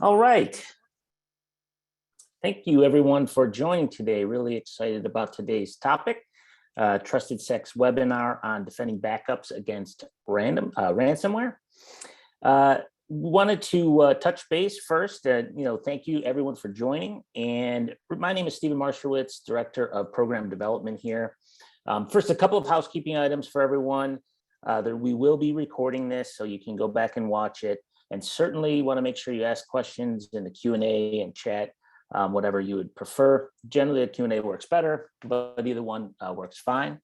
All right. Thank you everyone for joining today. Really excited about today's topic, Trusted Sec's webinar on defending backups against ransomware. Wanted to touch base first. Thank you everyone for joining. And my name is Stephen Marshowitz, Director of Program Development here. First, a couple of housekeeping items for everyone. We will be recording this, so you can go back and watch it. And certainly want to make sure you ask questions in the Q&A and chat, whatever you would prefer. Generally, the Q&A works better, but either one works fine.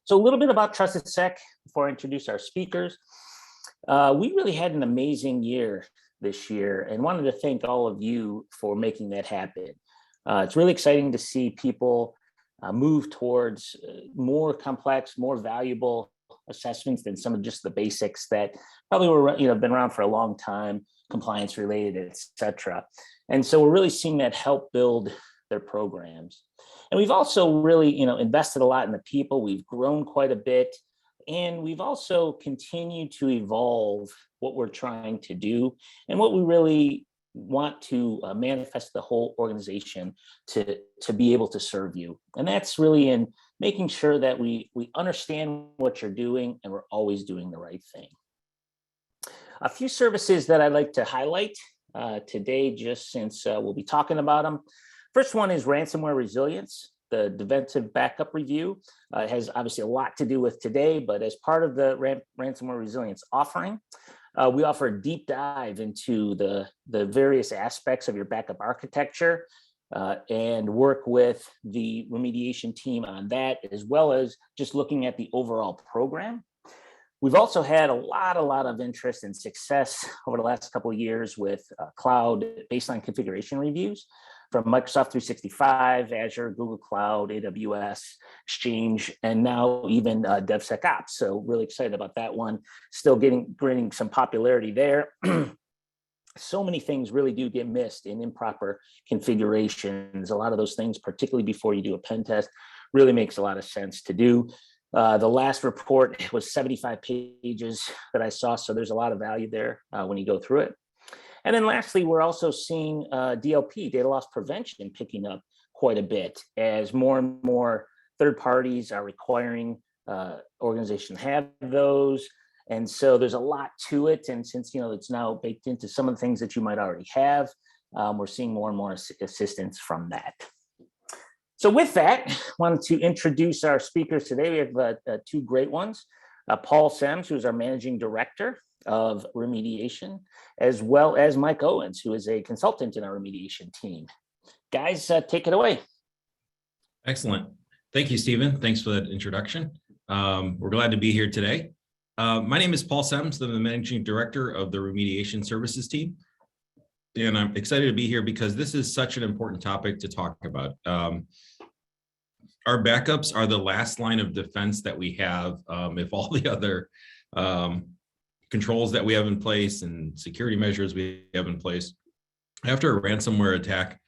So a little bit about Trusted Sec before I introduce our speakers. We really had an amazing year this year and wanted to thank all of you for making that happen. It's really exciting to see people move towards more complex, more valuable assessments than some of just the basics that probably were been around for a long time, compliance related, etc. And so we're really seeing that help build their programs. And we've also really invested a lot in the people. We've grown quite a bit, and we've also continued to evolve what we're trying to do and what we really want to manifest the whole organization to be able to serve you. And that's really in making sure that we understand what you're doing and we're always doing the right thing. A few services that I'd like to highlight today, just since we'll be talking about them. First one is ransomware resilience. The defensive backup review has obviously a lot to do with today, but as part of the ransomware resilience offering, we offer a deep dive into the various aspects of your backup architecture and work with the remediation team on that, as well as just looking at the overall program. We've also had a lot of interest and success over the last couple of years with cloud baseline configuration reviews from Microsoft 365, Azure, Google Cloud, AWS, Exchange, and now even DevSecOps. So really excited about that one. Still gaining some popularity there. So many things really do get missed in improper configurations. A lot of those things, particularly before you do a pen test, really makes a lot of sense to do. The last report was 75 pages that I saw, so there's a lot of value there when you go through it. And then lastly, we're also seeing DLP, data loss prevention, picking up quite a bit as more and more third parties are requiring organizations have those. And so there's a lot to it. And since it's now baked into some of the things that you might already have, we're seeing more and more assistance from that. So with that, I wanted to introduce our speakers today. We have two great ones. Paul Sems, who is our Managing Director of Remediation, as well as Mike Owens, who is a consultant in our remediation team. Guys, take it away. Excellent. Thank you, Stephen. Thanks for that introduction. We're glad to be here today. My name is Paul Sems. I'm the Managing Director of the Remediation Services team. And I'm excited to be here because this is such an important topic to talk about. Our backups are the last line of defense that we have if all the other controls that we have in place and security measures we have in place. After a ransomware attack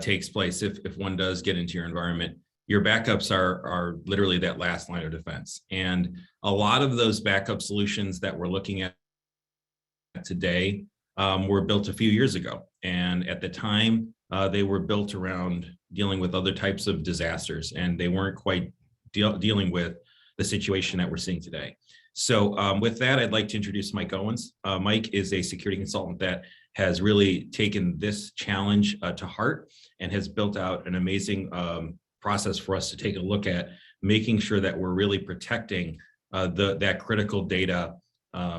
takes place, if one does get into your environment, your backups are literally that last line of defense. And a lot of those backup solutions that we're looking at today were built a few years ago. And at the time, they were built around dealing with other types of disasters, and they weren't quite dealing with the situation that we're seeing today. So with that, I'd like to introduce Mike Owens. Mike is a security consultant that has really taken this challenge to heart and has built out an amazing process for us to take a look at making sure that we're really protecting that critical data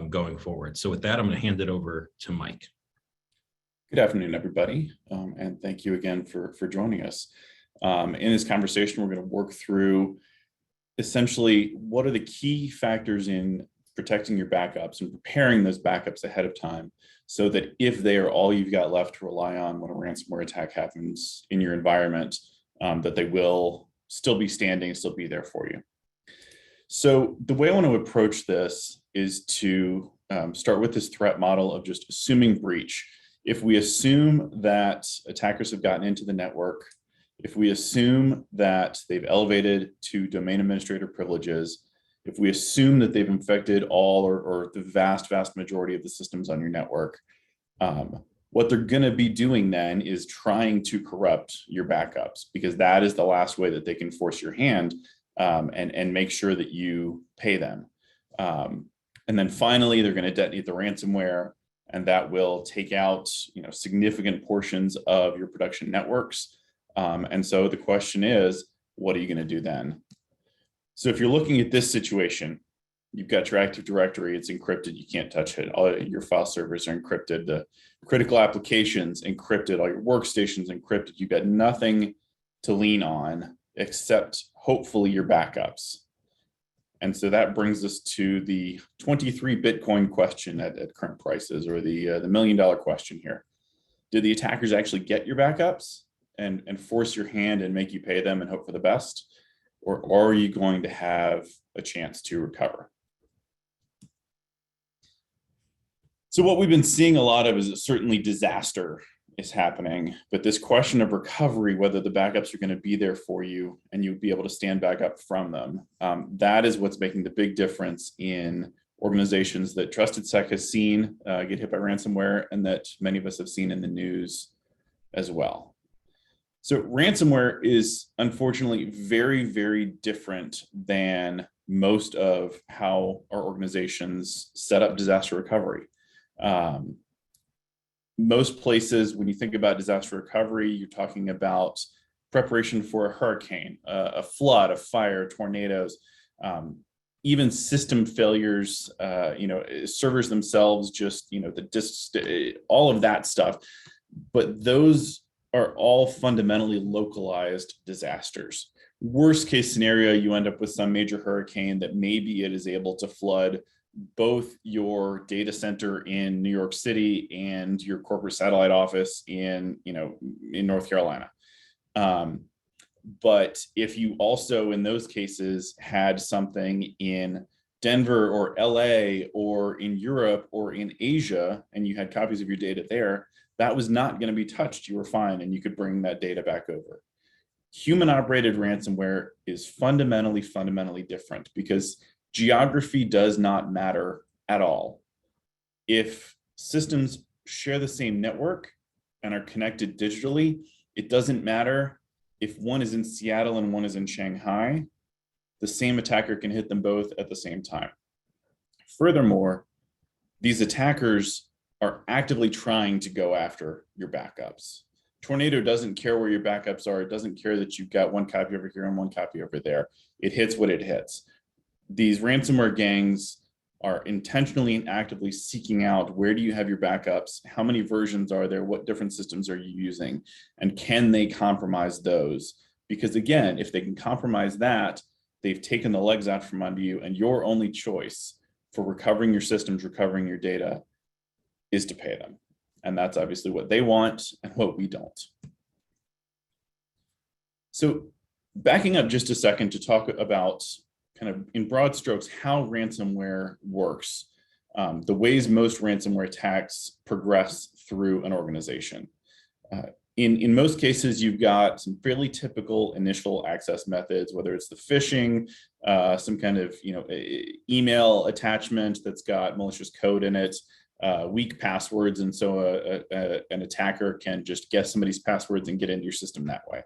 going forward. So with that, I'm going to hand it over to Mike. Good afternoon, everybody, and thank you again for joining us. In this conversation, we're going to work through essentially what are the key factors in protecting your backups and preparing those backups ahead of time so that if they are all you've got left to rely on when a ransomware attack happens in your environment, that they will still be standing, still be there for you. So the way I want to approach this is to start with this threat model of just assuming breach. If we assume that attackers have gotten into the network, if we assume that they've elevated to domain administrator privileges, if we assume that they've infected all or the vast majority of the systems on your network, What they're going to be doing then is trying to corrupt your backups, because that is the last way that they can force your hand, and make sure that you pay them. And then finally, they're going to detonate the ransomware, and that will take out, significant portions of your production networks. And so the question is, what are you going to do then? So if you're looking at this situation, you've got your Active Directory, it's encrypted, you can't touch it. All your file servers are encrypted, the critical applications encrypted, all your workstations encrypted. You've got nothing to lean on except hopefully your backups. And so that brings us to the 23 Bitcoin question at current prices, or the $1 million question here. Did the attackers actually get your backups and force your hand and make you pay them and hope for the best? Or are you going to have a chance to recover? So what we've been seeing a lot of is certainly disaster is happening, but this question of recovery, whether the backups are going to be there for you and you'll be able to stand back up from them, that is what's making the big difference in organizations that Trusted Sec has seen get hit by ransomware, and that many of us have seen in the news as well. So ransomware is unfortunately very, very different than most of how our organizations set up disaster recovery. Most places, when you think about disaster recovery, you're talking about preparation for a hurricane, a flood, a fire, tornadoes, even system failures, servers themselves, just, all of that stuff. But those are all fundamentally localized disasters. Worst case scenario, you end up with some major hurricane that maybe it is able to flood both your data center in New York City and your corporate satellite office in North Carolina. But if you also, in those cases, had something in Denver or LA or in Europe or in Asia, and you had copies of your data there, that was not going to be touched. You were fine, and you could bring that data back over. Human operated ransomware is fundamentally different, because geography does not matter at all. If systems share the same network and are connected digitally, it doesn't matter if one is in Seattle and one is in Shanghai, the same attacker can hit them both at the same time. Furthermore, these attackers are actively trying to go after your backups. Tornado doesn't care where your backups are. It doesn't care that you've got one copy over here and one copy over there. It hits what it hits. These ransomware gangs are intentionally and actively seeking out, where do you have your backups? How many versions are there? What different systems are you using? And can they compromise those? Because again, if they can compromise that, they've taken the legs out from under you, and your only choice for recovering your systems, recovering your data, is to pay them. And that's obviously what they want and what we don't. So backing up just a second to talk about, kind of in broad strokes, how ransomware works, the ways most ransomware attacks progress through an organization. In most cases, you've got some fairly typical initial access methods, whether it's the phishing, some kind of email attachment that's got malicious code in it, weak passwords, and so an attacker can just guess somebody's passwords and get into your system that way.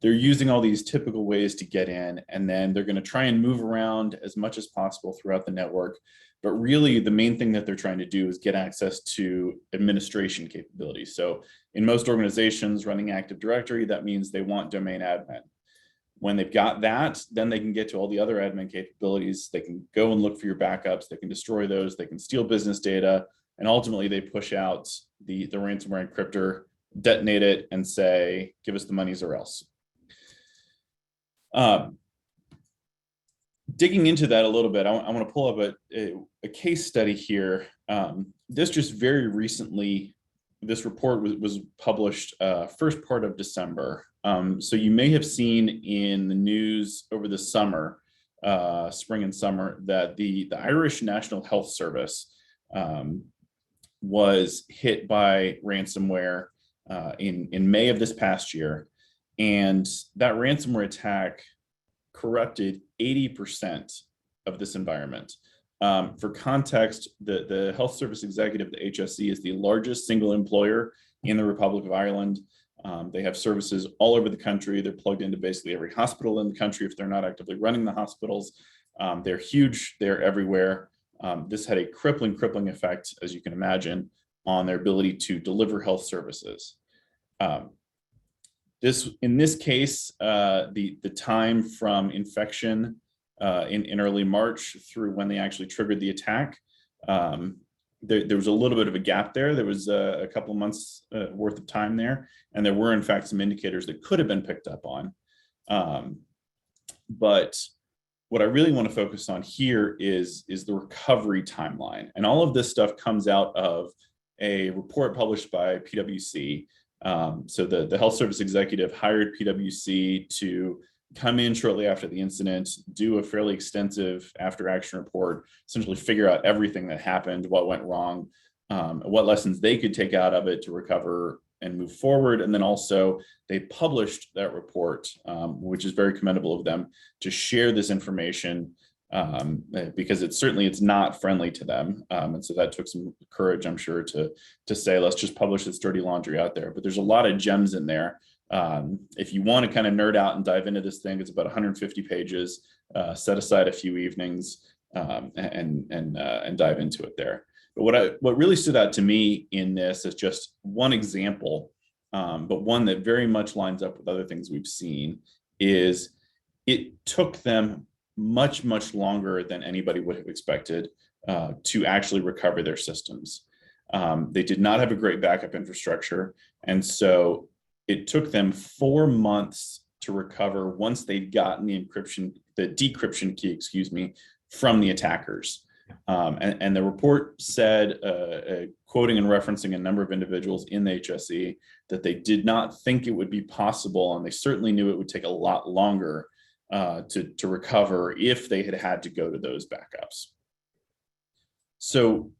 They're using all these typical ways to get in, and then they're going to try and move around as much as possible throughout the network. But really, the main thing that they're trying to do is get access to administration capabilities. So in most organizations running Active Directory, that means they want domain admin. When they've got that, then they can get to all the other admin capabilities. They can go and look for your backups. They can destroy those. They can steal business data. And ultimately, they push out the ransomware encryptor, detonate it, and say, give us the monies or else. Digging into that a little bit, I want to pull up a case study here. This just very recently, this report was published first part of December. So you may have seen in the news over the summer, spring and summer, that the Irish National Health Service was hit by ransomware in May of this past year. And that ransomware attack corrupted 80% of this environment. For context, the Health Service Executive, the HSE, is the largest single employer in the Republic of Ireland. They have services all over the country. They're plugged into basically every hospital in the country if they're not actively running the hospitals. They're huge. They're everywhere. This had a crippling effect, as you can imagine, on their ability to deliver health services. In this case, the time from infection in early March through when they actually triggered the attack, there was a little bit of a gap there. There was a couple of months worth of time there, and there were in fact some indicators that could have been picked up on. But what I really want to focus on here is the recovery timeline, and all of this stuff comes out of a report published by PwC. So the Health Service Executive hired PwC to come in shortly after the incident, do a fairly extensive after action report, essentially figure out everything that happened, what went wrong, what lessons they could take out of it to recover and move forward. And then also they published that report, which is very commendable of them, to share this information because it's not friendly to them. And so that took some courage, I'm sure, to say, let's just publish this dirty laundry out there. But there's a lot of gems in there. If you want to kind of nerd out and dive into this thing, it's about 150 pages. Set aside a few evenings and dive into it there. But what really stood out to me in this is just one example, but one that very much lines up with other things we've seen, is it took them much longer than anybody would have expected to actually recover their systems. They did not have a great backup infrastructure, and so it took them 4 months to recover once they'd gotten the decryption key, from the attackers. And the report said, quoting and referencing a number of individuals in the HSE, that they did not think it would be possible, and they certainly knew it would take a lot longer to recover if they had to go to those backups. So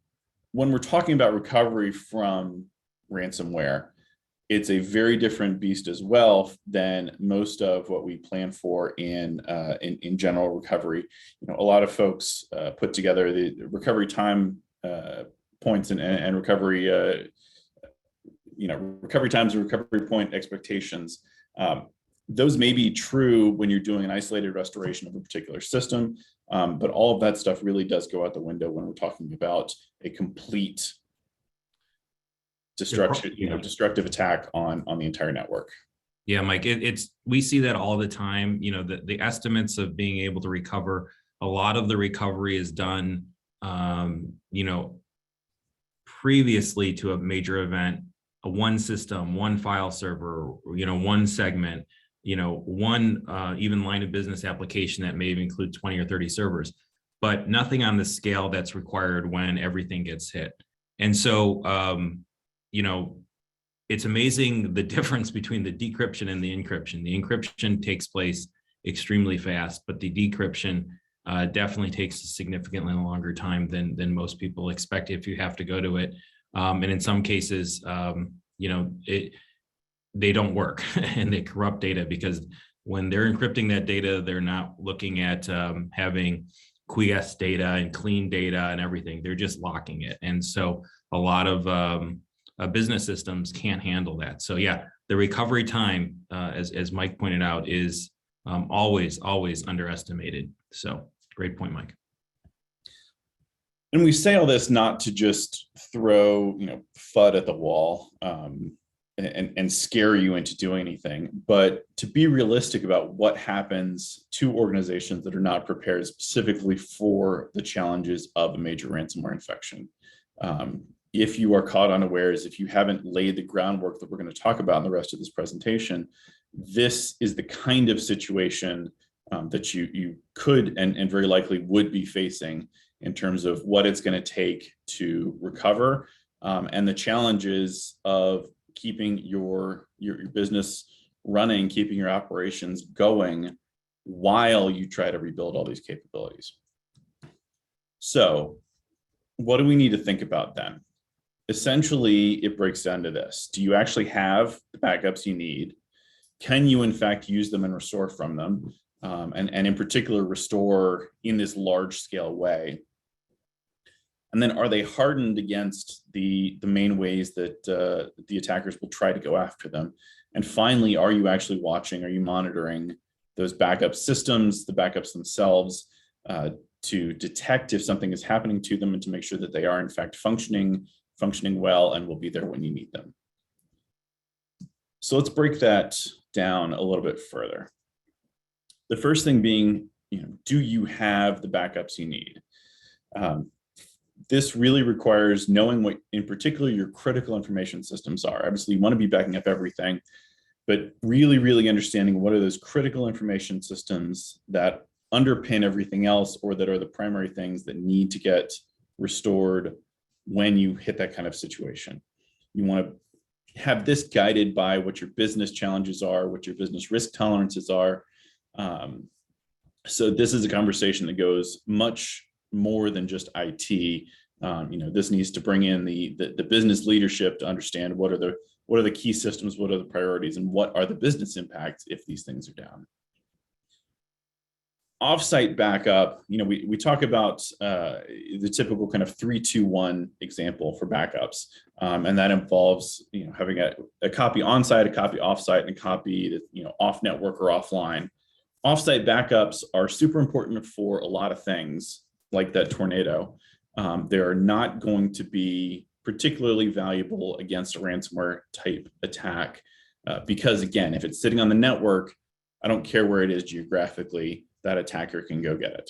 when we're talking about recovery from ransomware, it's a very different beast as well than most of what we plan for in general recovery. A lot of folks put together the recovery time points and recovery, recovery times and recovery point expectations. Those may be true when you're doing an isolated restoration of a particular system, but all of that stuff really does go out the window when we're talking about a complete destructive attack on the entire network. Yeah, Mike, we see that all the time. The estimates of being able to recover, a lot of the recovery is done, previously to a major event, one system, one file server, one segment, one even line of business application that may include 20 or 30 servers, but nothing on the scale that's required when everything gets hit. And so, it's amazing the difference between the decryption and the encryption. The encryption takes place extremely fast, but the decryption definitely takes a significantly longer time than most people expect if you have to go to it. And in some cases, they don't work and they corrupt data, because when they're encrypting that data, they're not looking at having quiesced data and clean data and everything. They're just locking it. And so a lot of business systems can't handle that. So yeah, the recovery time, as Mike pointed out, is always underestimated. So great point, Mike. And we say all this not to just throw FUD at the wall and scare you into doing anything, but to be realistic about what happens to organizations that are not prepared specifically for the challenges of a major ransomware infection. If you are caught unawares, if you haven't laid the groundwork that we're going to talk about in the rest of this presentation, this is the kind of situation that you could and very likely would be facing in terms of what it's going to take to recover, and the challenges of keeping your business running, keeping your operations going while you try to rebuild all these capabilities. So what do we need to think about then? Essentially, it breaks down to this. Do you actually have the backups you need? Can you, in fact, use them and restore from them? And in particular, restore in this large scale way? And then are they hardened against the main ways that the attackers will try to go after them? And finally, are you actually watching, are you monitoring those backup systems, the backups themselves, to detect if something is happening to them and to make sure that they are in fact functioning well and will be there when you need them. So let's break that down a little bit further. The first thing being, do you have the backups you need? This really requires knowing what, in particular, your critical information systems are. Obviously, you want to be backing up everything, but really understanding what are those critical information systems that underpin everything else, or that are the primary things that need to get restored when you hit that kind of situation. You want to have this guided by what your business challenges are, what your business risk tolerances are. So this is a conversation that goes much more than just IT. This needs to bring in the business leadership to understand what are the key systems, what are the priorities, and what are the business impacts if these things are down. Offsite backup, we talk about the typical kind of 3-2-1 example for backups, and that involves having a copy on-site, a copy off-site, and a copy that off network or offline. Offsite backups are super important for a lot of things, like that tornado. They're not going to be particularly valuable against a ransomware type attack because, again, if it's sitting on the network, I don't care where it is geographically, that attacker can go get it.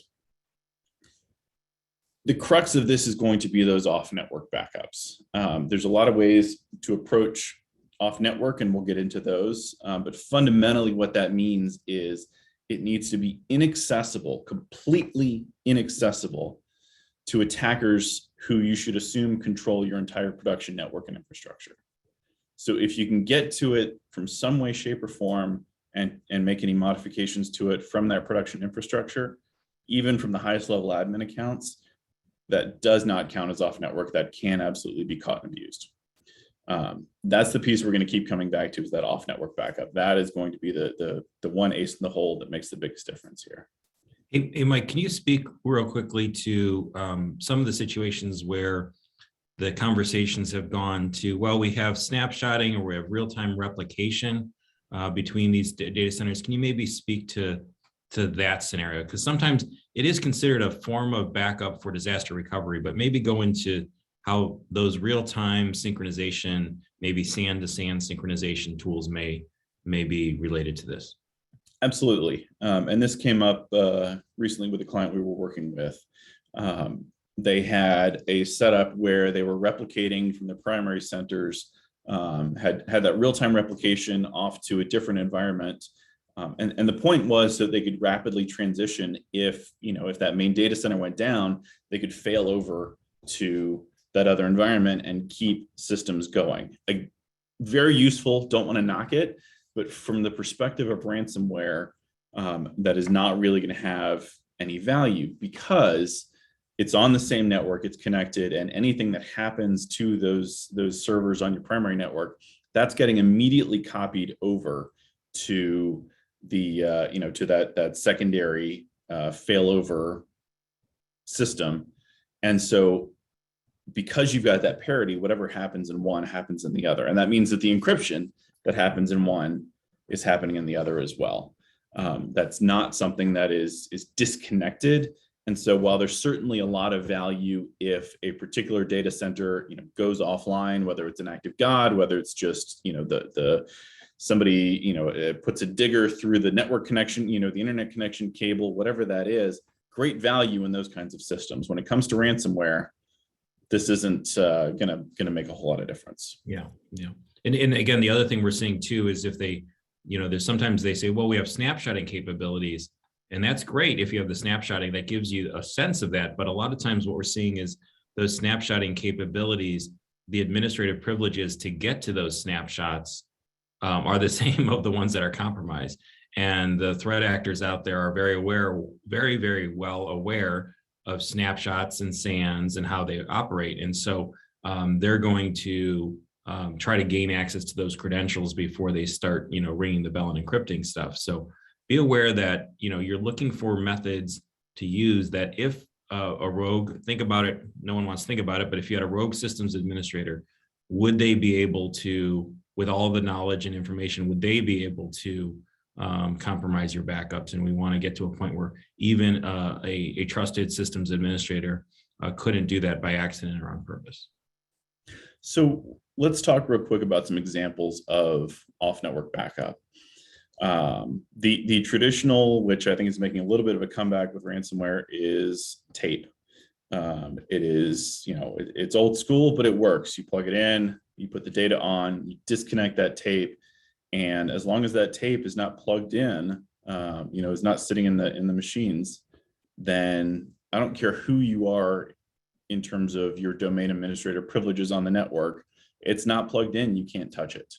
The crux of this is going to be those off-network backups. There's a lot of ways to approach off-network, and we'll get into those. But fundamentally, what that means is it needs to be inaccessible, completely inaccessible to attackers who you should assume control your entire production network and infrastructure. So if you can get to it from some way, shape, or form, and make any modifications to it from that production infrastructure, even from the highest level admin accounts, that does not count as off network. That can absolutely be caught and abused. That's the piece we're going to keep coming back to, is that off network backup. That is going to be the one ace in the hole that makes the biggest difference here. Hey, Mike, can you speak real quickly to some of the situations where the conversations have gone to, well, we have snapshotting or we have real-time replication between these data centers? Can you maybe speak to that scenario? Because sometimes it is considered a form of backup for disaster recovery, but maybe go into how those real-time synchronization, maybe SAN to SAN synchronization tools may be related to this. Absolutely. And this came up recently with a client we were working with. They had a setup where they were replicating from the primary centers, had that real-time replication off to a different environment. And the point was that they could rapidly transition if that main data center went down, they could fail over to that other environment and keep systems going. Very useful, don't want to knock it, but from the perspective of ransomware, that is not really going to have any value because it's on the same network, it's connected, and anything that happens to those servers on your primary network, that's getting immediately copied over to the to that secondary failover system. And so because you've got that parity, whatever happens in one happens in the other. And that means that the encryption that happens in one is happening in the other as well. That's not something that is disconnected. And so while there's certainly a lot of value if a particular data center goes offline, whether it's an act of God, whether it's just somebody puts a digger through the network connection, the internet connection cable, whatever that is, great value in those kinds of systems. When it comes to ransomware, this isn't gonna make a whole lot of difference. Yeah. And again, the other thing we're seeing too is if they, there's sometimes they say, well, we have snapshotting capabilities, and that's great if you have the snapshotting, that gives you a sense of that. But a lot of times what we're seeing is those snapshotting capabilities, the administrative privileges to get to those snapshots are the same of the ones that are compromised. And the threat actors out there are very aware, very, very well aware of snapshots and SANs and how they operate. And so they're going to try to gain access to those credentials before they start, ringing the bell and encrypting stuff. So be aware that, you're looking for methods to use that if a rogue, think about it, no one wants to think about it, but if you had a rogue systems administrator, would they be able to, with all the knowledge and information, would they be able to compromise your backups? And we want to get to a point where even a trusted systems administrator couldn't do that by accident or on purpose. So let's talk real quick about some examples of off-network backup. The traditional, which I think is making a little bit of a comeback with ransomware, is tape. It is, it's old school, but it works. You plug it in, you put the data on, you disconnect that tape, and as long as that tape is not plugged in, is not sitting in the machines, then I don't care who you are in terms of your domain administrator privileges on the network. It's not plugged in, you can't touch it.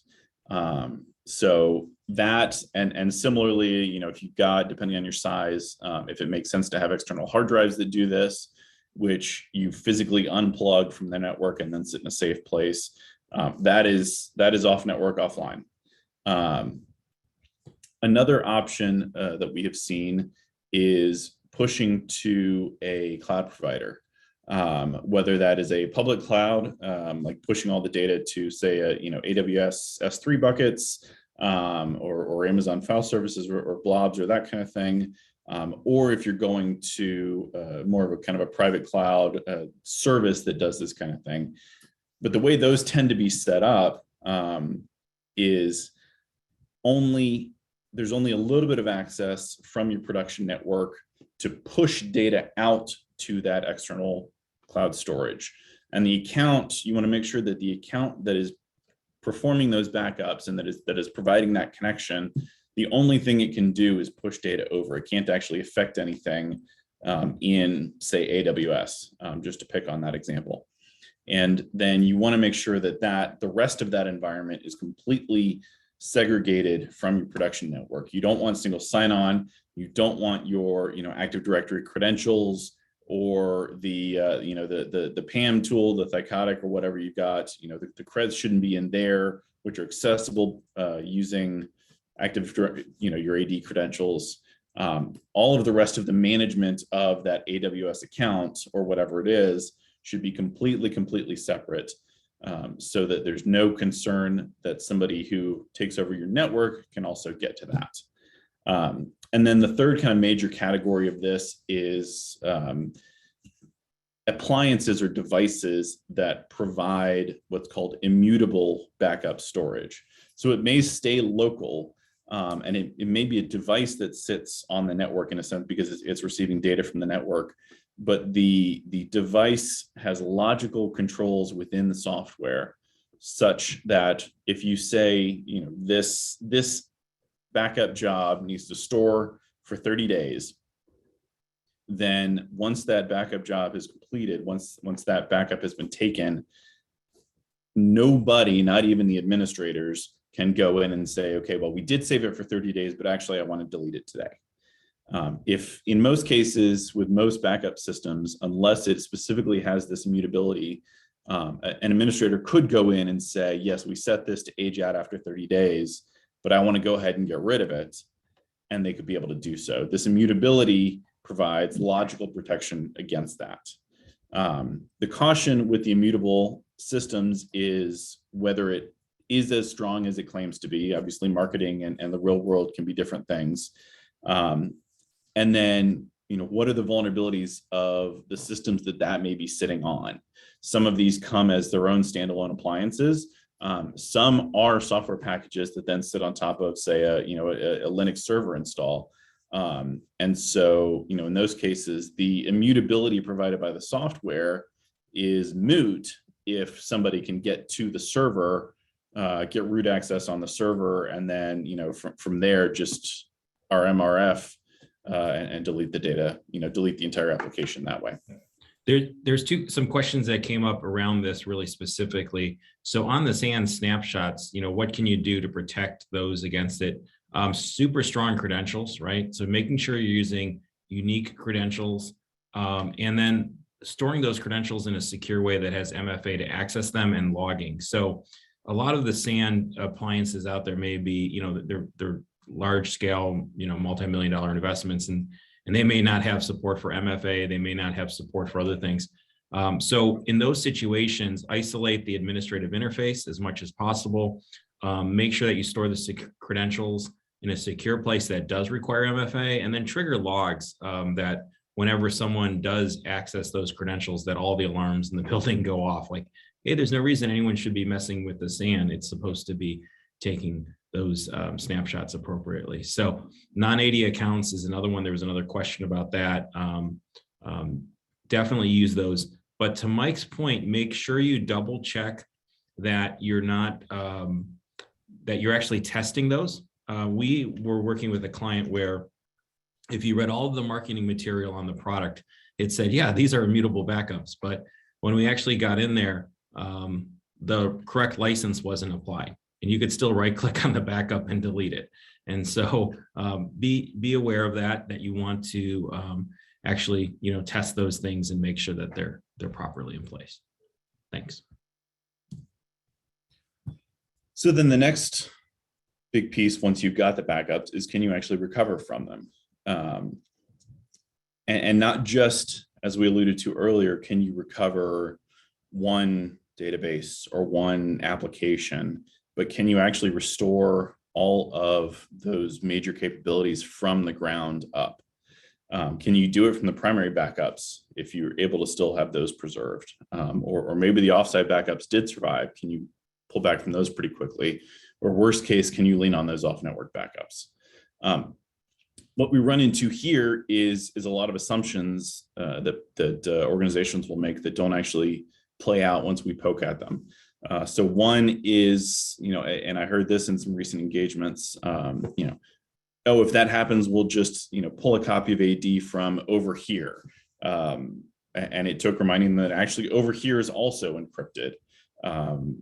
So that, and similarly, if you've got, depending on your size, if it makes sense to have external hard drives that do this, which you physically unplug from the network and then sit in a safe place, that is off network, offline. Another option that we have seen is pushing to a cloud provider. Whether that is a public cloud, like pushing all the data to, say, AWS S3 buckets, or Amazon file services, or blobs, or that kind of thing, or if you're going to more of a kind of a private cloud service that does this kind of thing. But the way those tend to be set up is there's only a little bit of access from your production network to push data out to that external cloud storage. And the account, you want to make sure that the account that is performing those backups and that is providing that connection, the only thing it can do is push data over. It can't actually affect anything in, say, AWS, just to pick on that example. And then you want to make sure that the rest of that environment is completely segregated from your production network. You don't want single sign-on. You don't want your Active Directory credentials, or the PAM tool, the Thycotic, or whatever you've got. The creds shouldn't be in there, which are accessible using Active Directory, your AD credentials. All of the rest of the management of that AWS account, or whatever it is, should be completely separate, so that there's no concern that somebody who takes over your network can also get to that. And then the third kind of major category of this is appliances or devices that provide what's called immutable backup storage. So it may stay local, and it may be a device that sits on the network in a sense because it's receiving data from the network, but the device has logical controls within the software such that if you say, this backup job needs to store for 30 days, then once that backup job is completed, once that backup has been taken, nobody, not even the administrators, can go in and say, okay, well, we did save it for 30 days, but actually I want to delete it today. If in most cases with most backup systems, unless it specifically has this immutability, an administrator could go in and say, yes, we set this to age out after 30 days, but I want to go ahead and get rid of it. And they could be able to do so. This immutability provides logical protection against that. The caution with the immutable systems is whether it is as strong as it claims to be. Obviously, marketing and the real world can be different things. And then, what are the vulnerabilities of the systems that may be sitting on? Some of these come as their own standalone appliances. Some are software packages that then sit on top of, say, a Linux server install. And so, in those cases, the immutability provided by the software is moot if somebody can get to the server, get root access on the server, and then, from there, just RMRF and delete the data, delete the entire application that way. There's some questions that came up around this really specifically. So on the SAN snapshots, what can you do to protect those against it? Super strong credentials, right? So making sure you're using unique credentials, and then storing those credentials in a secure way that has MFA to access them, and logging. So a lot of the SAN appliances out there may be, they're large scale, multi-million-dollar investments. And and they may not have support for MFA, they may not have support for other things. So in those situations, isolate the administrative interface as much as possible. Make sure that you store the credentials in a secure place that does require MFA, and then trigger logs that whenever someone does access those credentials, that all the alarms in the building go off. Like, hey, there's no reason anyone should be messing with the SAN. It's supposed to be taking those snapshots appropriately. So non-AD accounts is another one. There was another question about that. Definitely use those. But to Mike's point, make sure you double check that you're not, that you're actually testing those. We were working with a client where if you read all of the marketing material on the product, it said, yeah, these are immutable backups. But when we actually got in there, the correct license wasn't applied. And you could still right click on the backup and delete it. And so be aware of that you want to actually, test those things and make sure that they're properly in place. Thanks. So then the next big piece, once you've got the backups, is can you actually recover from them? And not just, as we alluded to earlier, can you recover one database or one application, but can you actually restore all of those major capabilities from the ground up? Can you do it from the primary backups if you're able to still have those preserved? Or maybe the offsite backups did survive. Can you pull back from those pretty quickly? Or worst case, can you lean on those off-network backups? What we run into here is a lot of assumptions that organizations will make that don't actually play out once we poke at them. So one is, and I heard this in some recent engagements, oh, if that happens, we'll just, pull a copy of AD from over here. And it took reminding them that actually over here is also encrypted.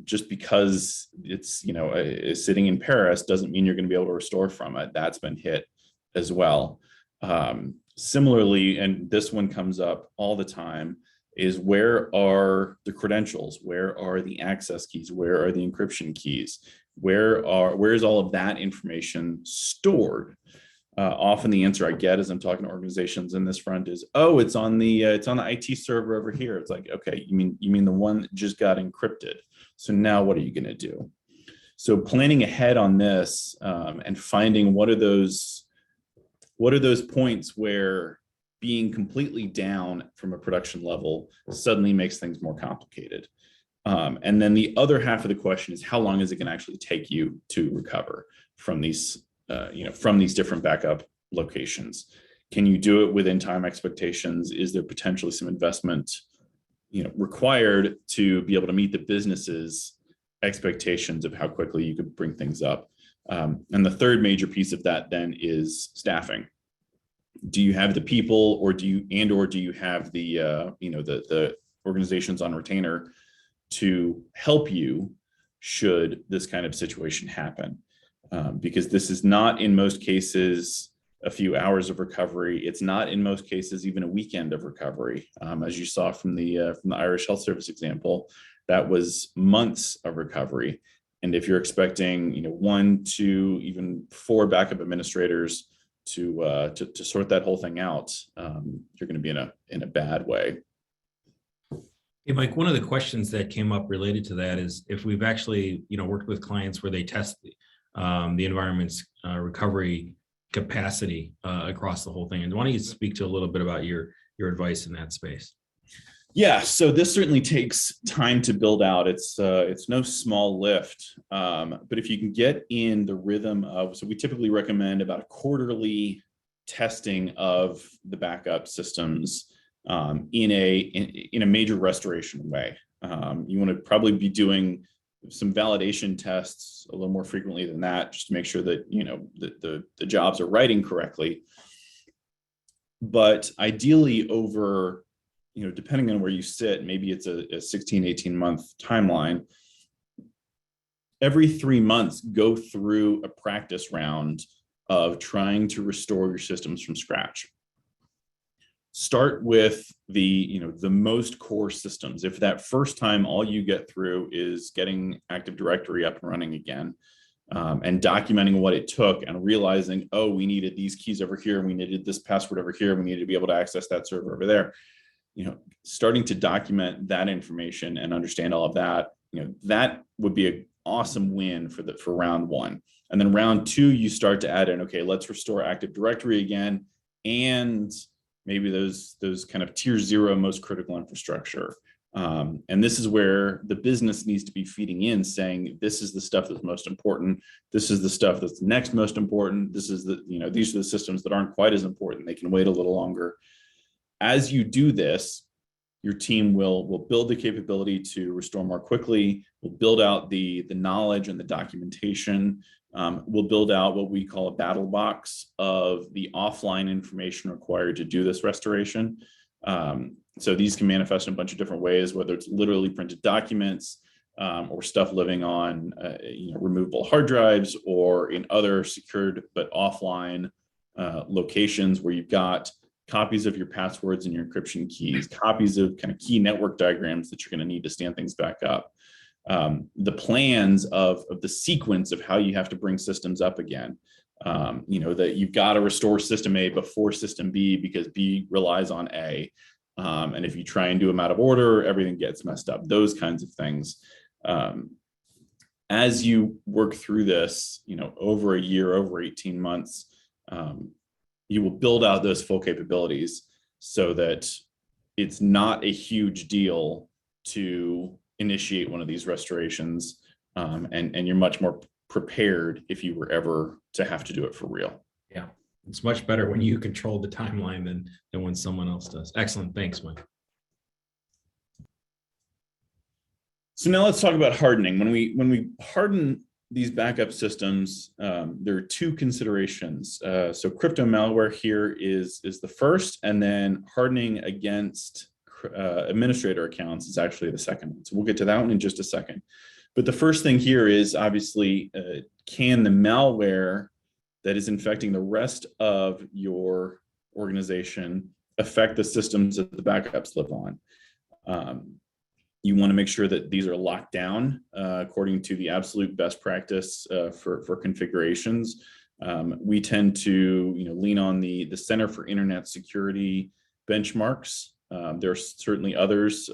Just because it's, is sitting in Paris doesn't mean you're going to be able to restore from it. That's been hit as well. Similarly, and this one comes up all the time, is where are the credentials? Where are the access keys? Where are the encryption keys? Where is all of that information stored? Often the answer I get as I'm talking to organizations in this front is, oh, it's on the IT server over here. It's like, okay, you mean the one that just got encrypted. So now what are you going to do? So planning ahead on this and finding what are those points where being completely down from a production level suddenly makes things more complicated. And then the other half of the question is, how long is it going to actually take you to recover from these, from these different backup locations? Can you do it within time expectations? Is there potentially some investment, required to be able to meet the business's expectations of how quickly you could bring things up? And the third major piece of that then is staffing. Do you have the people, or do you have the the organizations on retainer to help you should this kind of situation happen? Because this is not in most cases a few hours of recovery. It's not in most cases even a weekend of recovery. As you saw from the Irish Health Service example, that was months of recovery. And if you're expecting 1, 2, even 4 backup administrators to sort that whole thing out, you're going to be in a bad way. Hey, Mike, one of the questions that came up related to that is if we've actually, worked with clients where they test the environment's recovery capacity across the whole thing. And why don't you speak to a little bit about your advice in that space? Yeah, so this certainly takes time to build out. It's no small lift, but if you can get in the rhythm of, so we typically recommend about a quarterly testing of the backup systems in a major restoration way. You want to probably be doing some validation tests a little more frequently than that, just to make sure that the jobs are writing correctly. But ideally over, depending on where you sit, maybe it's a 16, 18 month timeline. Every 3 months, go through a practice round of trying to restore your systems from scratch. Start with the most core systems. If that first time all you get through is getting Active Directory up and running again, and documenting what it took and realizing, oh, we needed these keys over here, we needed this password over here, we needed to be able to access that server over there. Starting to document that information and understand all of that, that would be an awesome win for round one. And then round two, you start to add in, okay, let's restore Active Directory again, and maybe those kind of tier 0 most critical infrastructure. And this is where the business needs to be feeding in, saying, this is the stuff that's most important. This is the stuff that's next most important. This is these are the systems that aren't quite as important. They can wait a little longer. As you do this, your team will build the capability to restore more quickly. We'll build out the knowledge and the documentation. We'll build out what we call a battle box of the offline information required to do this restoration. So these can manifest in a bunch of different ways, whether it's literally printed documents or stuff living on removable hard drives, or in other secured but offline locations where you've got copies of your passwords and your encryption keys, copies of kind of key network diagrams that you're going to need to stand things back up. The plans of the sequence of how you have to bring systems up again. That you've got to restore system A before system B because B relies on A. And if you try and do them out of order, everything gets messed up, those kinds of things. As you work through this, over a year, over 18 months, you will build out those full capabilities so that it's not a huge deal to initiate one of these restorations, and you're much more prepared if you were ever to have to do it for real. Yeah, it's much better when you control the timeline than when someone else does. Excellent, thanks, Mike. So now let's talk about hardening. When we harden these backup systems, there are two considerations. So crypto malware here is the first, and then hardening against administrator accounts is actually the second one. So we'll get to that one in just a second. But the first thing here is obviously, can the malware that is infecting the rest of your organization affect the systems that the backups live on? You want to make sure that these are locked down according to the absolute best practice for configurations. We tend to lean on the Center for Internet Security benchmarks. There are certainly others.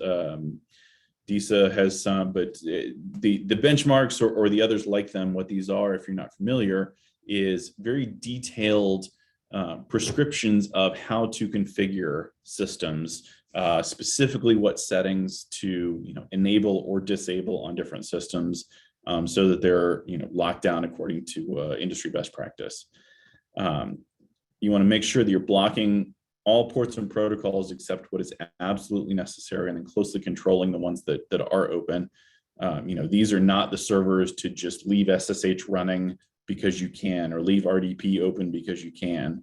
DISA has some, but the benchmarks or the others like them, what these are, if you're not familiar, is very detailed prescriptions of how to configure systems, specifically what settings to enable or disable on different systems, so that they're locked down according to industry best practice. You want to make sure that you're blocking all ports and protocols except what is absolutely necessary, and then closely controlling the ones that are open. These are not the servers to just leave SSH running because you can, or leave RDP open because you can.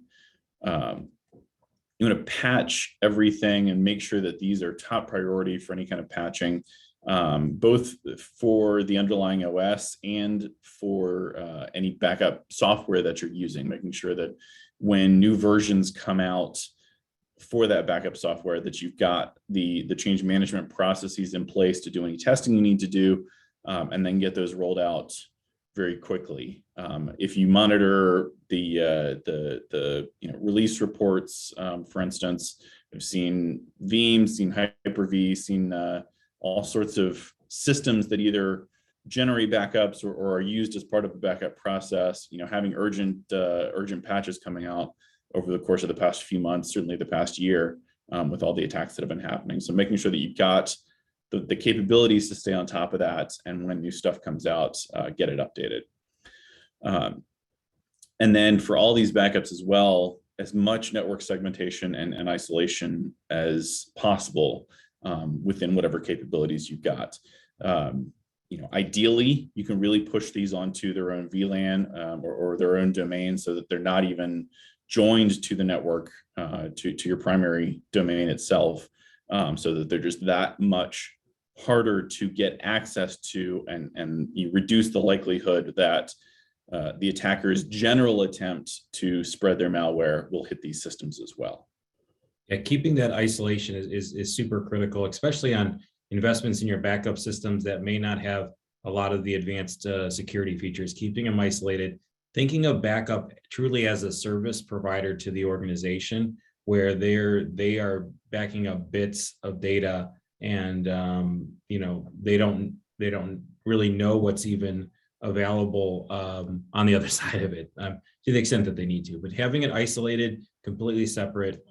You want to patch everything and make sure that these are top priority for any kind of patching, both for the underlying OS and for any backup software that you're using, making sure that when new versions come out for that backup software, that you've got the change management processes in place to do any testing you need to do, and then get those rolled out very quickly. If you monitor the release reports, for instance, I've seen Veeam, seen Hyper-V, seen all sorts of systems that either generate backups or are used as part of the backup process. Having urgent patches coming out over the course of the past few months, certainly the past year, with all the attacks that have been happening. So making sure that you've got the capabilities to stay on top of that, and when new stuff comes out, get it updated. And then for all these backups as well, as much network segmentation and isolation as possible within whatever capabilities you've got. Ideally, you can really push these onto their own VLAN or their own domain, so that they're not even joined to the network, to your primary domain itself, so that they're just that much harder to get access to, and you reduce the likelihood that the attacker's general attempt to spread their malware will hit these systems as well. Yeah, keeping that isolation is super critical, especially on investments in your backup systems that may not have a lot of the advanced security features, keeping them isolated, thinking of backup truly as a service provider to the organization, where they are backing up bits of data, and they don't really know what's even available on the other side of it, to the extent that they need to. But having it isolated, completely separate,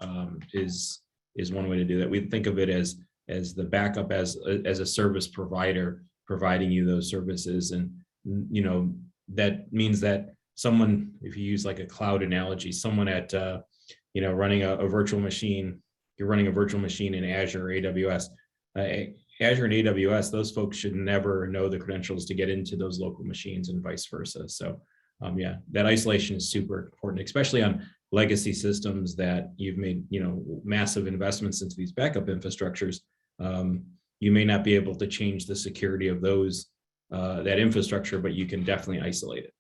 is one way to do that. We think of it as the backup as a service provider providing you those services, and that means that someone, if you use like a cloud analogy, someone at running a virtual machine, you're running a virtual machine in Azure or AWS. Azure and AWS, those folks should never know the credentials to get into those local machines, and vice versa. So yeah, that isolation is super important, especially on legacy systems that you've made massive investments into these backup infrastructures. You may not be able to change the security of those that infrastructure, but you can definitely isolate it.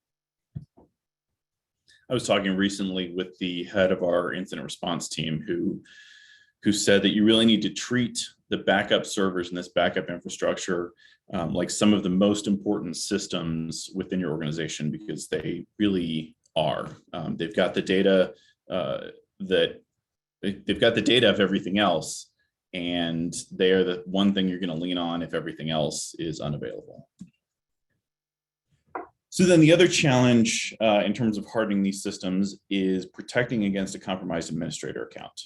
I was talking recently with the head of our incident response team who said that you really need to treat the backup servers and this backup infrastructure like some of the most important systems within your organization, because they really are. They've got the data they've got the data of everything else, and they are the one thing you're going to lean on if everything else is unavailable. So then the other challenge in terms of hardening these systems is protecting against a compromised administrator account.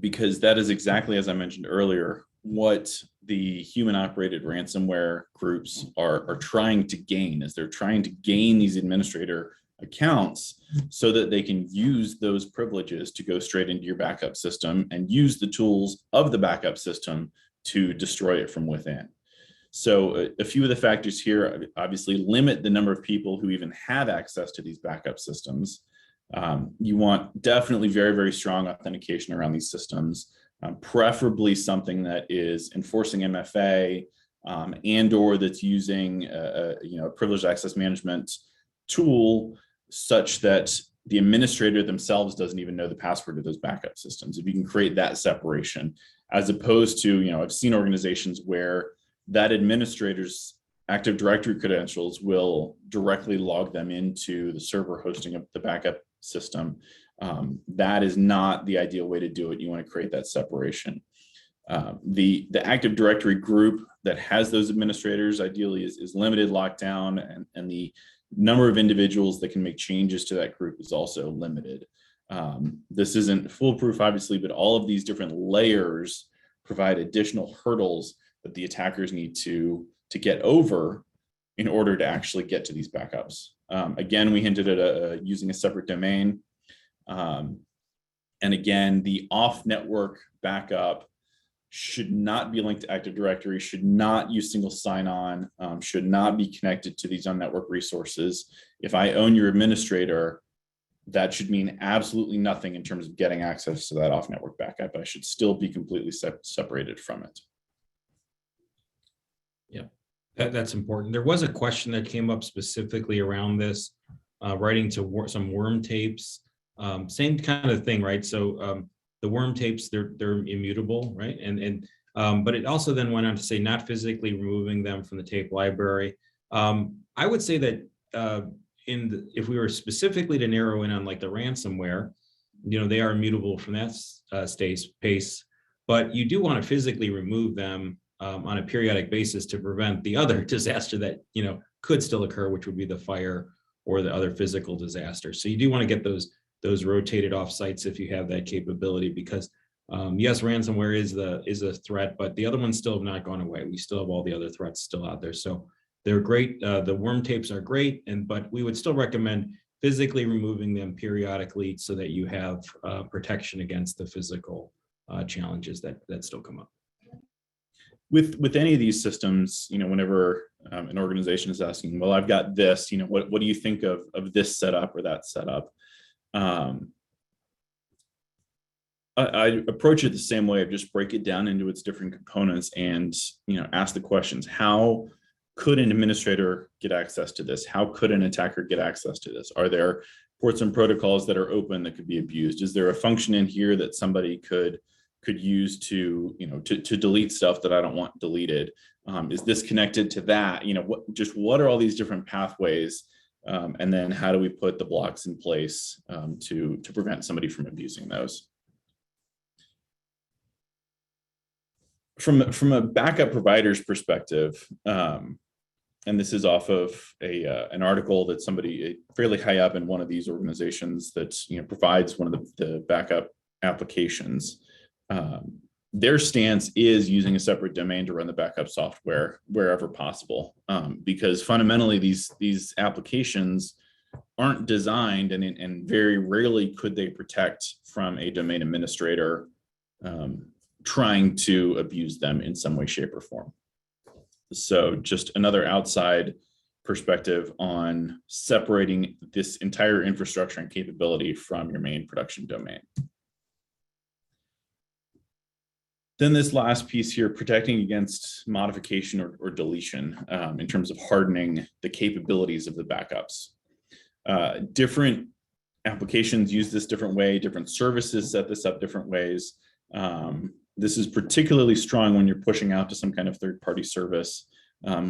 Because that is exactly, as I mentioned earlier, what the human operated ransomware groups are trying to gain, is they're trying to gain these administrator accounts so that they can use those privileges to go straight into your backup system and use the tools of the backup system to destroy it from within. So a few of the factors here obviously limit the number of people who even have access to these backup systems. You want definitely very, very strong authentication around these systems, preferably something that is enforcing MFA and or that's using a privileged access management tool such that the administrator themselves doesn't even know the password to those backup systems. If you can create that separation, as opposed to, I've seen organizations where that administrator's Active Directory credentials will directly log them into the server hosting of the backup system. That is not the ideal way to do it. You want to create that separation. The Active Directory group that has those administrators ideally is limited, locked down, and the number of individuals that can make changes to that group is also limited. This isn't foolproof, obviously, but all of these different layers provide additional hurdles that the attackers need to get over in order to actually get to these backups. Again, we hinted at using a separate domain. And again, the off-network backup should not be linked to Active Directory, should not use single sign-on, should not be connected to these on-network resources. If I own your administrator, that should mean absolutely nothing in terms of getting access to that off-network backup. I should still be completely separated from it. Yeah, that's important. There was a question that came up specifically around this, writing to some worm tapes, same kind of thing, right? So the worm tapes, they're immutable, right? But it also then went on to say not physically removing them from the tape library. I would say that if we were specifically to narrow in on like the ransomware, they are immutable from that space, but you do want to physically remove them on a periodic basis to prevent the other disaster that could still occur, which would be the fire or the other physical disaster. So you do want to get those rotated off sites if you have that capability, because yes, ransomware is a threat, but the other ones still have not gone away. We still have all the other threats still out there. So they're great. The worm tapes are great, but we would still recommend physically removing them periodically so that you have protection against the physical challenges that still come up. With any of these systems, whenever an organization is asking, well, I've got this, what do you think of this setup or that setup? I approach it the same way. I just break it down into its different components and, ask the questions. How could an administrator get access to this? How could an attacker get access to this? Are there ports and protocols that are open that could be abused? Is there a function in here that somebody could use to delete stuff that I don't want deleted? Is this connected to that? What are all these different pathways? And then how do we put the blocks in place to prevent somebody from abusing those? From a backup provider's perspective, and this is off of an article that somebody fairly high up in one of these organizations that provides one of the backup applications. Their stance is using a separate domain to run the backup software wherever possible, because fundamentally these applications aren't designed, and very rarely could they protect from a domain administrator trying to abuse them in some way, shape, or form. So just another outside perspective on separating this entire infrastructure and capability from your main production domain. Then this last piece here, protecting against modification or deletion in terms of hardening the capabilities of the backups. Different applications use this different way, different services set this up different ways. This is particularly strong when you're pushing out to some kind of third-party service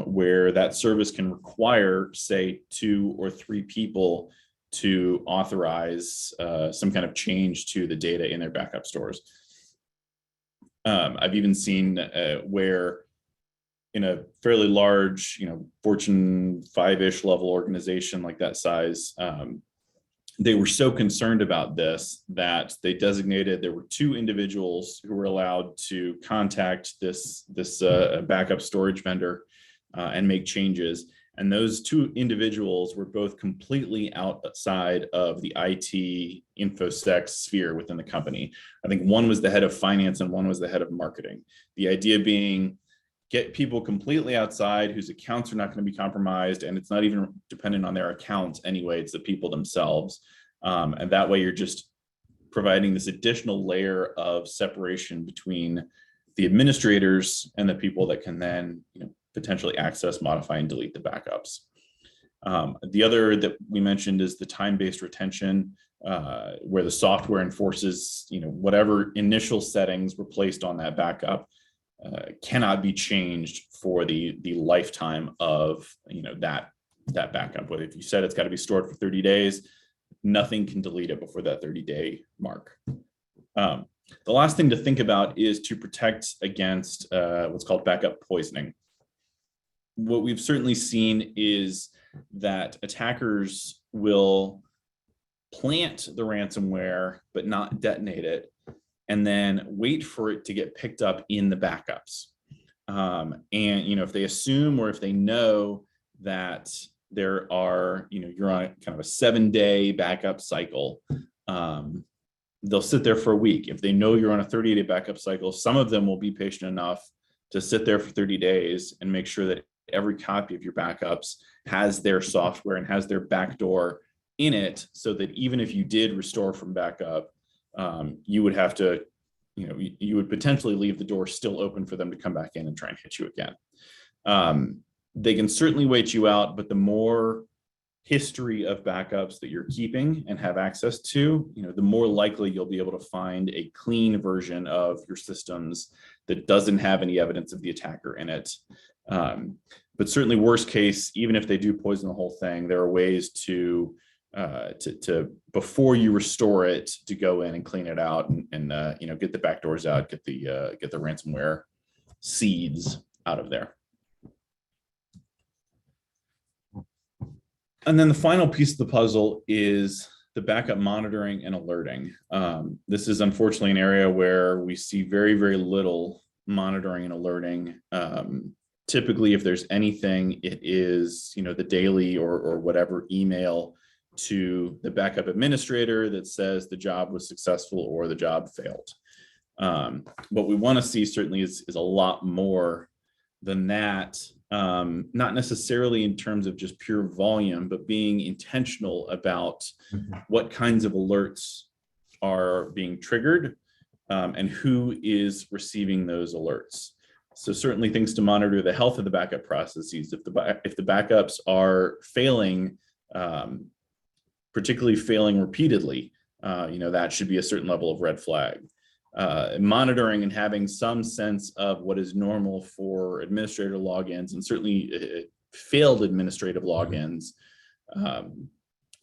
where that service can require, say, 2 or 3 people to authorize some kind of change to the data in their backup stores. I've even seen where in a fairly large, Fortune 5-ish level organization like that size, they were so concerned about this that they designated there were 2 individuals who were allowed to contact this backup storage vendor and make changes. And those 2 individuals were both completely outside of the IT InfoSec sphere within the company. I think one was the head of finance and one was the head of marketing. The idea being, get people completely outside whose accounts are not going to be compromised, and it's not even dependent on their accounts anyway, it's the people themselves. And that way you're just providing this additional layer of separation between the administrators and the people that can then potentially access, modify, and delete the backups. The other that we mentioned is the time-based retention, where the software enforces whatever initial settings were placed on that backup cannot be changed for the lifetime of that backup. But if you said it's got to be stored for 30 days, nothing can delete it before that 30-day mark. The last thing to think about is to protect against what's called backup poisoning. What we've certainly seen is that attackers will plant the ransomware but not detonate it, and then wait for it to get picked up in the backups. And if they assume or if they know that there are, you're on kind of a 7-day backup cycle, they'll sit there for a week. If they know you're on a 30-day backup cycle, some of them will be patient enough to sit there for 30 days and make sure that every copy of your backups has their software and has their backdoor in it, so that even if you did restore from backup, you would have to, you would potentially leave the door still open for them to come back in and try and hit you again. They can certainly wait you out, but the more history of backups that you're keeping and have access to, the more likely you'll be able to find a clean version of your systems that doesn't have any evidence of the attacker in it. But certainly worst case, even if they do poison the whole thing, there are ways to before you restore it, to go in and clean it out and get the backdoors out, get the ransomware seeds out of there. And then the final piece of the puzzle is the backup monitoring and alerting. This is unfortunately an area where we see very, very little monitoring and alerting. Typically, if there's anything, it is the daily or whatever email to the backup administrator that says the job was successful or the job failed. What we want to see certainly is a lot more than that. Not necessarily in terms of just pure volume, but being intentional about what kinds of alerts are being triggered and who is receiving those alerts. So certainly things to monitor the health of the backup processes. If the backups are failing, particularly failing repeatedly, that should be a certain level of red flag. monitoring and having some sense of what is normal for administrator logins and certainly failed administrative logins,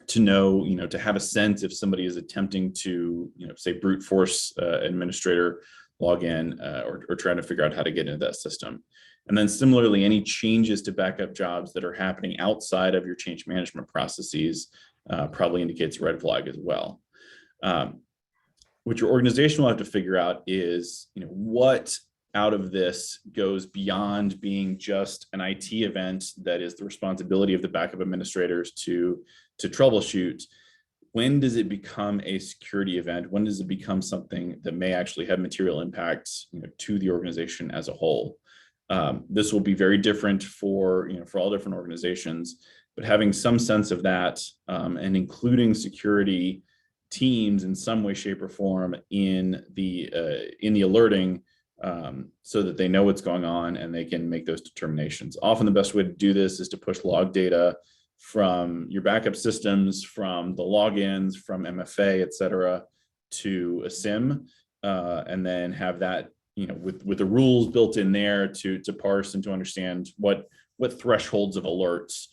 to know, to have a sense if somebody is attempting to, say brute force administrator login or trying to figure out how to get into that system. And then similarly, any changes to backup jobs that are happening outside of your change management processes probably indicates a red flag as well. What your organization will have to figure out is, what out of this goes beyond being just an IT event that is the responsibility of the backup administrators to troubleshoot. When does it become a security event? When does it become something that may actually have material impacts, to the organization as a whole? This will be very different for all different organizations, but having some sense of that and including security teams in some way, shape, or form in the alerting, so that they know what's going on and they can make those determinations. Often the best way to do this is to push log data from your backup systems, from the logins, from MFA, et cetera, to a SIM, and then have that, with the rules built in there to parse and to understand what thresholds of alerts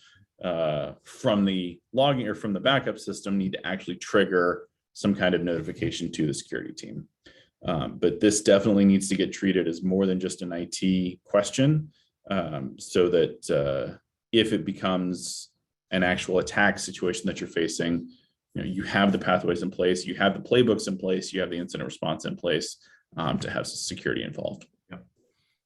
from the logging or from the backup system need to actually trigger some kind of notification to the security team. But this definitely needs to get treated as more than just an IT question, so that if it becomes an actual attack situation that you're facing, you have the pathways in place, you have the playbooks in place, you have the incident response in place to have security involved. Yeah,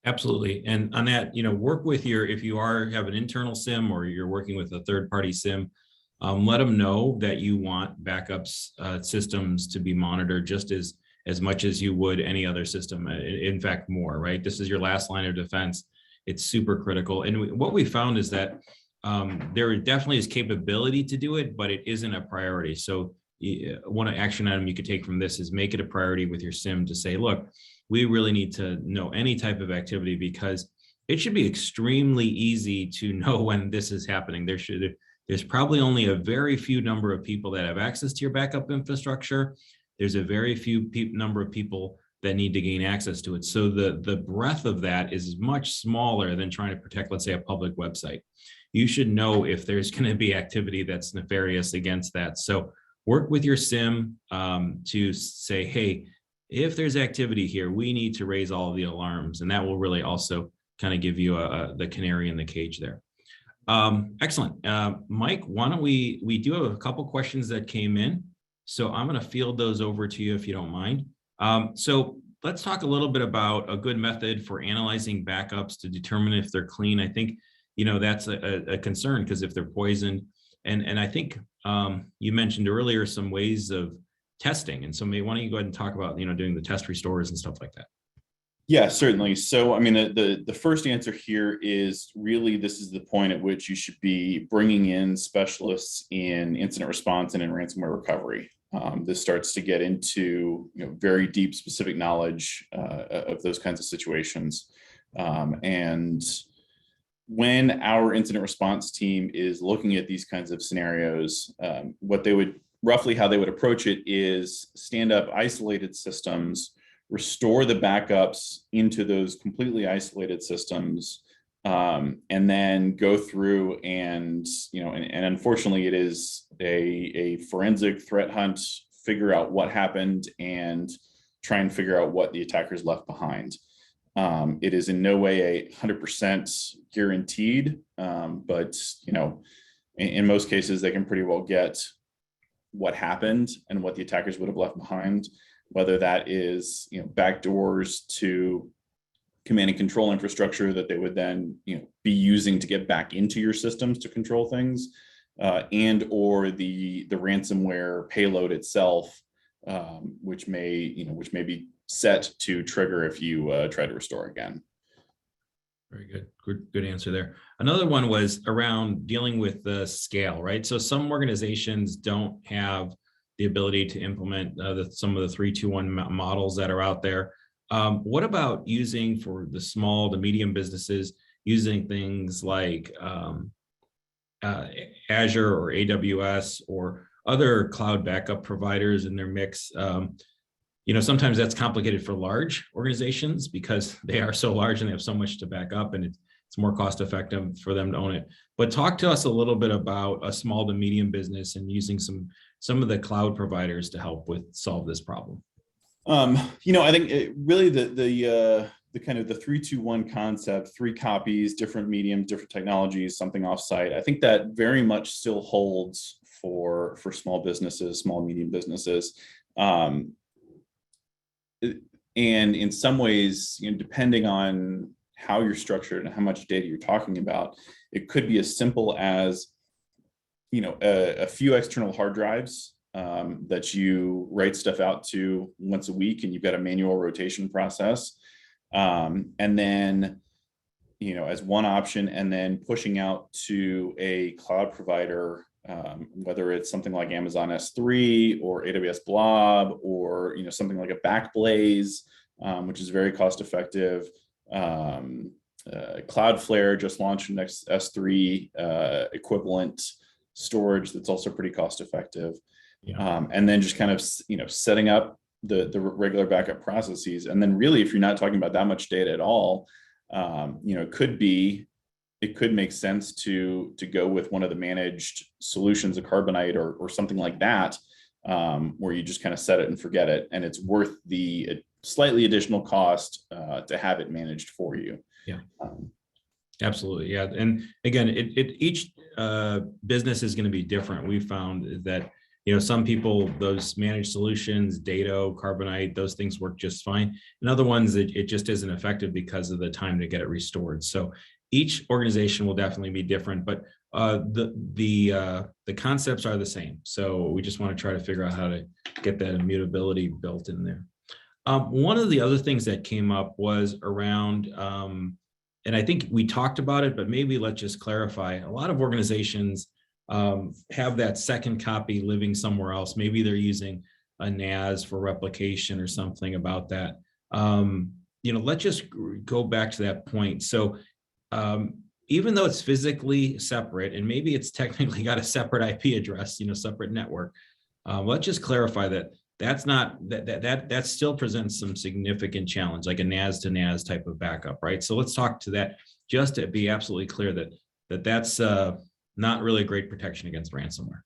absolutely. And on that, work with if you have an internal SIM or you're working with a third-party SIM, let them know that you want backups systems to be monitored just as much as you would any other system. In fact, more, right? This is your last line of defense. It's super critical. And what we found is that there definitely is capability to do it, but it isn't a priority. So one action item you could take from this is make it a priority with your SIM to say, look, we really need to know any type of activity, because it should be extremely easy to know when this is happening. There's probably only a very few number of people that have access to your backup infrastructure. There's a very few number of people that need to gain access to it. So the breadth of that is much smaller than trying to protect, let's say, a public website. You should know if there's going to be activity that's nefarious against that. So work with your SIM to say, hey, if there's activity here, we need to raise all of the alarms. And that will really also kind of give you the canary in the cage there. Excellent. Mike, why don't we do have a couple questions that came in. So I'm going to field those over to you if you don't mind. So let's talk a little bit about a good method for analyzing backups to determine if they're clean. I think, that's a concern, because if they're poisoned, and I think you mentioned earlier some ways of testing. And so why don't you go ahead and talk about, doing the test restores and stuff like that. Yeah, certainly. So, I mean, the first answer here is really this is the point at which you should be bringing in specialists in incident response and in ransomware recovery. This starts to get into very deep specific knowledge of those kinds of situations. And when our incident response team is looking at these kinds of scenarios, how they would approach it is stand up isolated systems, restore the backups into those completely isolated systems, and then go through and unfortunately it is a forensic threat hunt, figure out what happened and try and figure out what the attackers left behind. It is in no way 100% guaranteed, but in most cases they can pretty well get what happened and what the attackers would have left behind, whether that is backdoors to command and control infrastructure that they would then be using to get back into your systems to control things, and or the ransomware payload itself, which may be set to trigger if you try to restore again. Very good. Good answer there. Another one was around dealing with the scale, right? So some organizations don't have the ability to implement some of the 3-2-1 models that are out there. What about using, for the small to medium businesses, using things like Azure or AWS or other cloud backup providers in their mix? sometimes that's complicated for large organizations because they are so large and they have so much to back up, and it's more cost effective for them to own it. But talk to us a little bit about a small to medium business and using some of the cloud providers to help solve this problem. I think really the kind of the 3-2-1 concept, 3 copies, different mediums, different technologies, something offsite. I think that very much still holds for small businesses, small medium businesses. And in some ways, depending on how you're structured and how much data you're talking about, it could be as simple as, a few external hard drives that you write stuff out to once a week, and you've got a manual rotation process. And then, as one option, and then pushing out to a cloud provider, whether it's something like Amazon S3 or AWS Blob, or, something like a Backblaze, which is very cost effective. Cloudflare just launched next S3 equivalent storage that's also pretty cost effective. Yeah. And then just kind of, setting up the regular backup processes. And then really, if you're not talking about that much data at all, it could make sense to go with one of the managed solutions, a Carbonite or something like that, where you just kind of set it and forget it. And it's worth the slightly additional cost to have it managed for you. Yeah. Absolutely. Yeah. And again, each business is going to be different. We found that, some people, those managed solutions, Datto, Carbonite, those things work just fine. And other ones, it just isn't effective because of the time to get it restored. So each organization will definitely be different, but the concepts are the same. So we just want to try to figure out how to get that immutability built in there. One of the other things that came up was around, and I think we talked about it, but maybe let's just clarify. A lot of organizations have that second copy living somewhere else. Maybe they're using a NAS for replication or something about that. Let's just go back to that point. So even though it's physically separate, and maybe it's technically got a separate IP address, separate network, let's just clarify that's not that still presents some significant challenge, like a NAS to NAS type of backup, right? So let's talk to that, just to be absolutely clear that's not really a great protection against ransomware.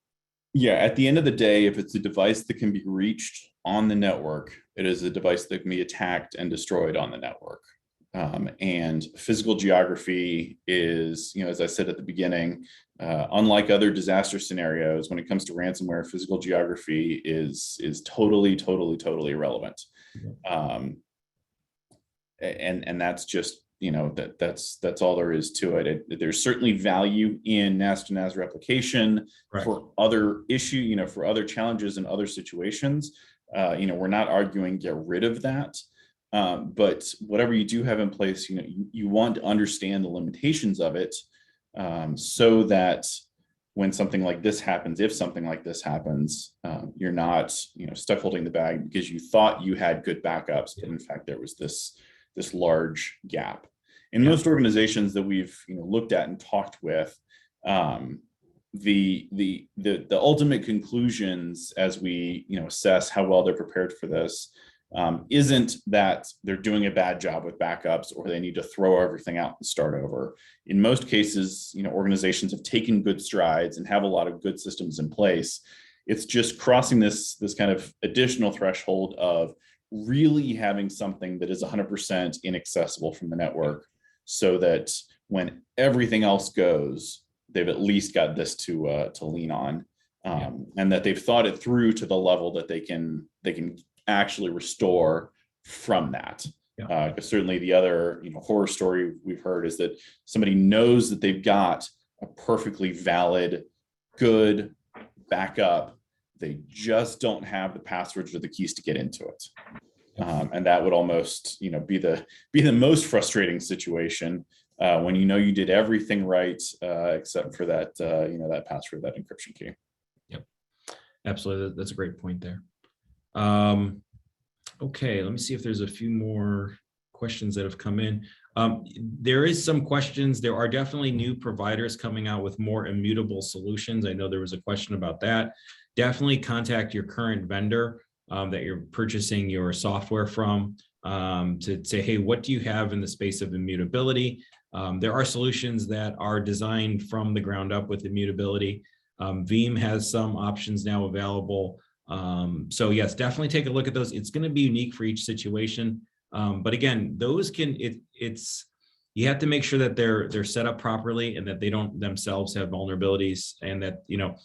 Yeah, at the end of the day, if it's a device that can be reached on the network, it is a device that can be attacked and destroyed on the network. And physical geography is, as I said at the beginning, unlike other disaster scenarios, when it comes to ransomware, physical geography is totally irrelevant. And that's just, that's all there is to it. There's certainly value in NAS to NAS replication, right, for other for other challenges and other situations. We're not arguing get rid of that. But whatever you do have in place, you want to understand the limitations of it, so that when something like this happens, if something like this happens, you're not, stuck holding the bag because you thought you had good backups, but in fact there was this large gap. In most organizations that we've looked at and talked with, the ultimate conclusions as we assess how well they're prepared for this isn't that they're doing a bad job with backups or they need to throw everything out and start over. In most cases, organizations have taken good strides and have a lot of good systems in place. It's just crossing this kind of additional threshold of really having something that is 100% inaccessible from the network, so that when everything else goes, they've at least got this to lean on, and that they've thought it through to the level that they can actually restore from that. Because certainly the other horror story we've heard is that somebody knows that they've got a perfectly valid, good backup. They just don't have the passwords or the keys to get into it. And that would almost be the most frustrating situation when you did everything right except for that that password, that encryption key. Yep, absolutely. That's a great point there. Okay, let me see if there's a few more questions that have come in. There is some questions. There are definitely new providers coming out with more immutable solutions. I know there was a question about that. Definitely contact your current vendor that you're purchasing your software from, to say, hey, what do you have in the space of immutability? There are solutions that are designed from the ground up with immutability. Veeam has some options now available. So yes, definitely take a look at those. It's going to be unique for each situation. But again, those can, you have to make sure that they're set up properly and that they don't themselves have vulnerabilities, and that, you know,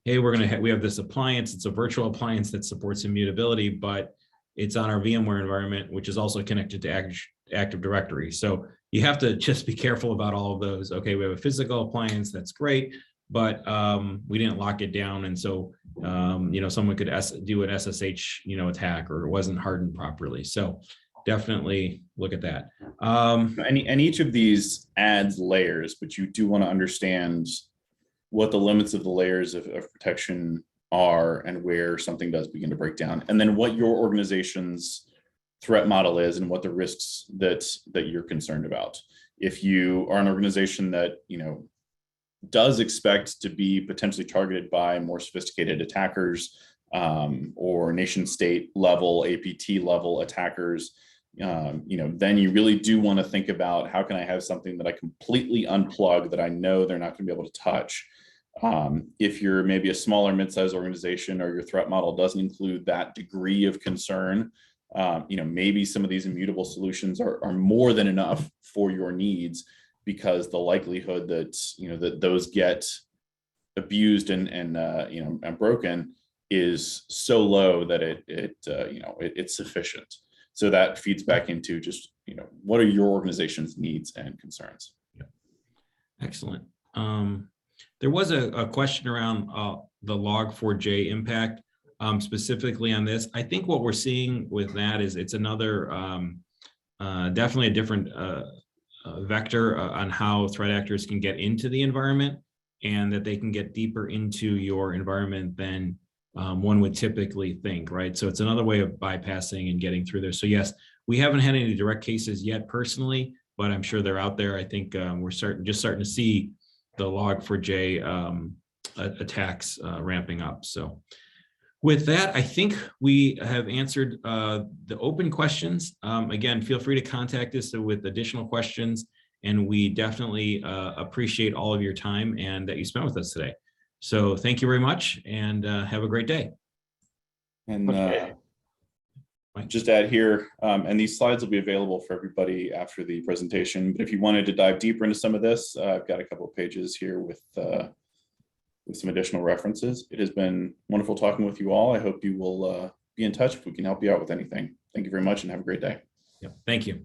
hey, we have this appliance, it's a virtual appliance that supports immutability, but it's on our VMware environment, which is also connected to Active Directory. So you have to just be careful about all of those. Okay, we have a physical appliance, that's great, but we didn't lock it down. And so, you know, someone could do an SSH, you know, attack, or it wasn't hardened properly. So definitely look at that. And each of these adds layers, but you do want to understand what the limits of the layers of protection are and where something does begin to break down, and then what your organization's threat model is and what the risks that you're concerned about. If you are an organization that, you know, does expect to be potentially targeted by more sophisticated attackers, or nation state level, APT level attackers, you know, then you really do want to think about, how can I have something that I completely unplug that I know they're not going to be able to touch. If you're maybe a smaller mid-sized organization, or your threat model doesn't include that degree of concern, you know, maybe some of these immutable solutions are more than enough for your needs, because the likelihood that, you know, that those get abused and you know, and broken is so low that you know, it's sufficient. So that feeds back into just, you know, what are your organization's needs and concerns? Excellent. There was a question around the log4j impact, specifically on this. I think what we're seeing with that is it's another, definitely a different vector on how threat actors can get into the environment, and that they can get deeper into your environment than one would typically think, right? So it's another way of bypassing and getting through there. So yes, we haven't had any direct cases yet personally, but I'm sure they're out there. I think we're starting to see the log4j attacks ramping up. So with that, I think we have answered the open questions. Again, feel free to contact us with additional questions, and we definitely appreciate all of your time and that you spent with us today. So thank you very much, and have a great day. And just add here, and these slides will be available for everybody after the presentation, but if you wanted to dive deeper into some of this, I've got a couple of pages here with some additional references. It has been wonderful talking with you all. I hope you will be in touch if we can help you out with anything. Thank you very much, and have a great day. Yep. Thank you.